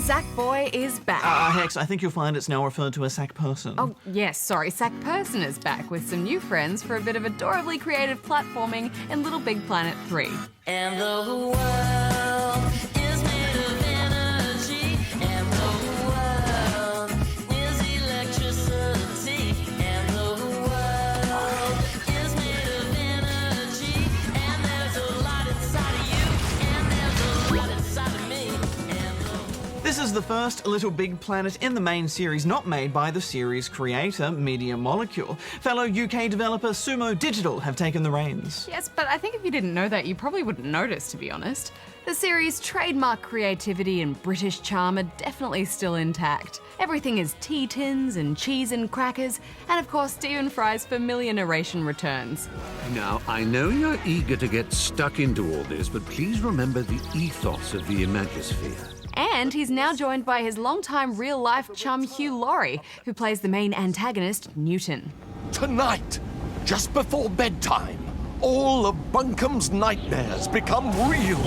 Sackboy is back. Hex, I think you'll find it's now referred to as Sackperson. Oh, yes, sorry. Sackperson is back with some new friends for a bit of adorably creative platforming in LittleBigPlanet 3. And the world is made of energy, and the world is electricity, and the world is made of energy, and there's a lot inside of you, and there's a lot inside of me. This is the first LittleBigPlanet in the main series not made by the series creator, Media Molecule. Fellow UK developer Sumo Digital have taken the reins. Yes, but I think if you didn't know that, you probably wouldn't notice, to be honest. The series' trademark creativity and British charm are definitely still intact. Everything is tea tins and cheese and crackers, and of course Stephen Fry's familiar narration returns. Now, I know you're eager to get stuck into all this, but please remember the ethos of the Imagisphere. And he's now joined by his longtime real-life chum Hugh Laurie, who plays the main antagonist, Newton. Tonight, just before bedtime, all of Bunkum's nightmares become real.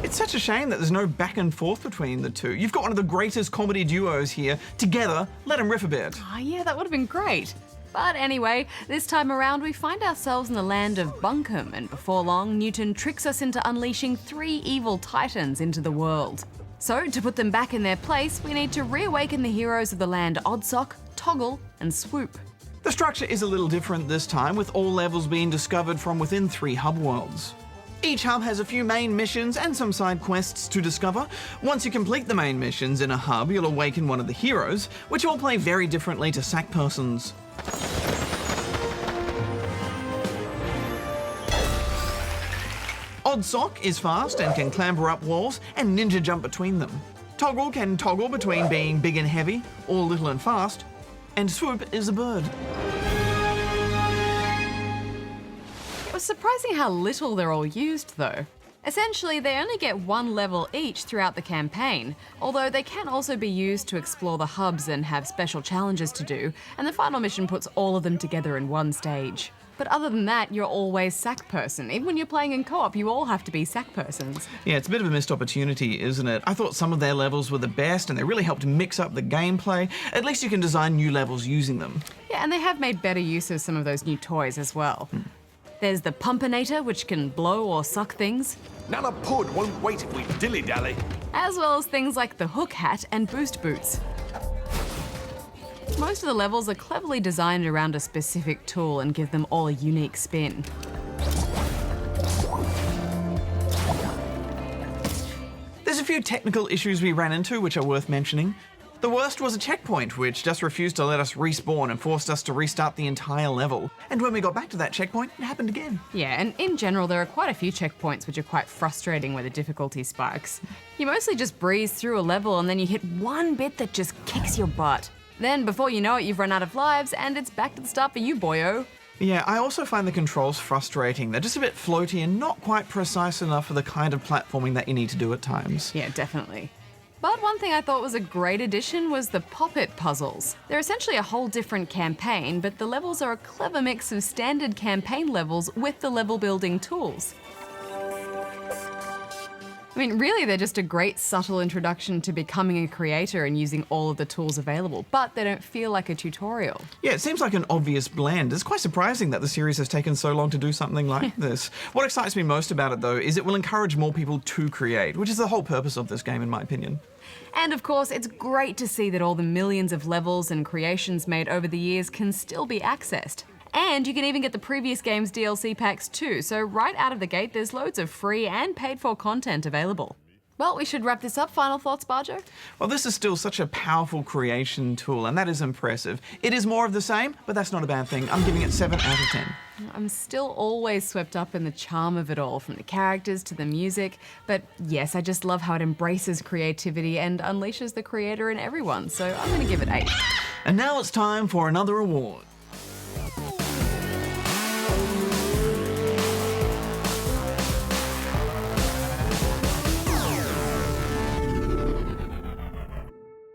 It's such a shame that there's no back and forth between the two. You've got one of the greatest comedy duos here. Together, let them riff a bit. Oh yeah, that would have been great. But anyway, this time around we find ourselves in the land of Bunkum, and before long, Newton tricks us into unleashing 3 evil titans into the world. So, to put them back in their place, we need to reawaken the heroes of the land Oddsock, Toggle, and Swoop. The structure is a little different this time, with all levels being discovered from within 3 hub worlds. Each hub has a few main missions and some side quests to discover. Once you complete the main missions in a hub, you'll awaken one of the heroes, which all play very differently to Sackperson's. Oddsock is fast and can clamber up walls and ninja jump between them. Toggle can toggle between being big and heavy, or little and fast. And Swoop is a bird. It was surprising how little they're all used, though. Essentially, they only get 1 level each throughout the campaign, although they can also be used to explore the hubs and have special challenges to do, and the final mission puts all of them together in one stage. But other than that, you're always Sackperson. Even when you're playing in co-op, you all have to be Sackpersons. Yeah, it's a bit of a missed opportunity, isn't it? I thought some of their levels were the best and they really helped mix up the gameplay. At least you can design new levels using them. Yeah, and they have made better use of some of those new toys as well. There's the Pumpinator, which can blow or suck things, Nana Pud won't wait if we dilly-dally. as well as things like the Hook Hat and Boost Boots. Most of the levels are cleverly designed around a specific tool and give them all a unique spin. There's a few technical issues we ran into which are worth mentioning. The worst was a checkpoint, which just refused to let us respawn and forced us to restart the entire level. And when we got back to that checkpoint, it happened again. Yeah, and in general, there are quite a few checkpoints which are quite frustrating where the difficulty spikes. You mostly just breeze through a level and then you hit one bit that just kicks your butt. Then, before you know it, you've run out of lives and it's back to the start for you, boyo. Yeah, I also find the controls frustrating. They're just a bit floaty and not quite precise enough for the kind of platforming that you need to do at times. Yeah, definitely. But one thing I thought was a great addition was the Pop-It puzzles. They're essentially a whole different campaign, but the levels are a clever mix of standard campaign levels with the level building tools. I mean, really, they're just a great subtle introduction to becoming a creator and using all of the tools available, but they don't feel like a tutorial. Yeah, it seems like an obvious blend. It's quite surprising that the series has taken so long to do something like this. What excites me most about it, though, is it will encourage more people to create, which is the whole purpose of this game, in my opinion. And of course, it's great to see that all the millions of levels and creations made over the years can still be accessed. And you can even get the previous game's DLC packs too, so right out of the gate there's loads of free and paid-for content available. Well, we should wrap this up. Final thoughts, Barjo? Well, this is still such a powerful creation tool, and that is impressive. It is more of the same, but that's not a bad thing. I'm giving it 7 out of 10. I'm still always swept up in the charm of it all, from the characters to the music. But yes, I just love how it embraces creativity and unleashes the creator in everyone, so I'm going to give it 8. And now it's time for another award.